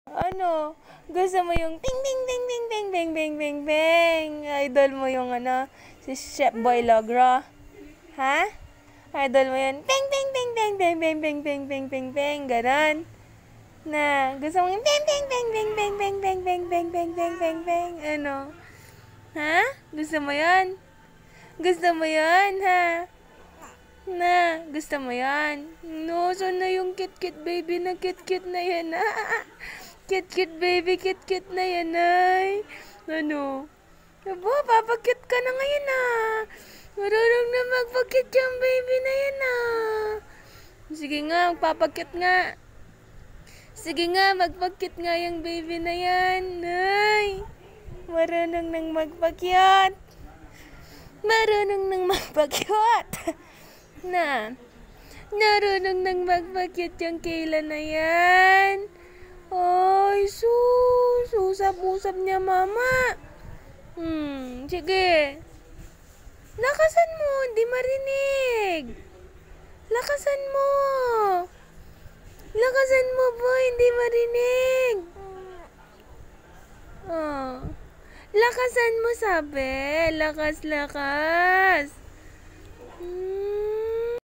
Ano? Gusto mo yung ting ting ting ting ting bing bing bing bing? Idol mo yung ano, si Chef Boy Logro? Ha? Idol mo yun? Ting ting ting ting ting bing bing bing bing bing bing? Ganon? Na, gusto mo yung ting ting ting bing bing bing bing bing bing bing bing bing bing? Ano? Ha? Gusto mo yun? Gusto mo yun, ha? Na, gusto mo yan? No, so na yung kit-kit baby na kit-kit na yan, kit-kit baby, kit-kit na yan, ay. Ano? Aba, papakit ka na ngayon, Marunong na magpakit yung baby na yan, Sige nga, magpapakit nga. Sige nga, magpakit nga yung baby na yan, ay. Marunong nang magpakyat. Marunong nang magpakyat. Na, narunong nang magpakyat yung Kayla na yan. Ay, sus, usap-usap niya mama. Sige. Lakasan mo, hindi marinig. Lakasan mo. Lakasan mo po, hindi marinig. Oh. Lakasan mo sabi. Lakas, lakas.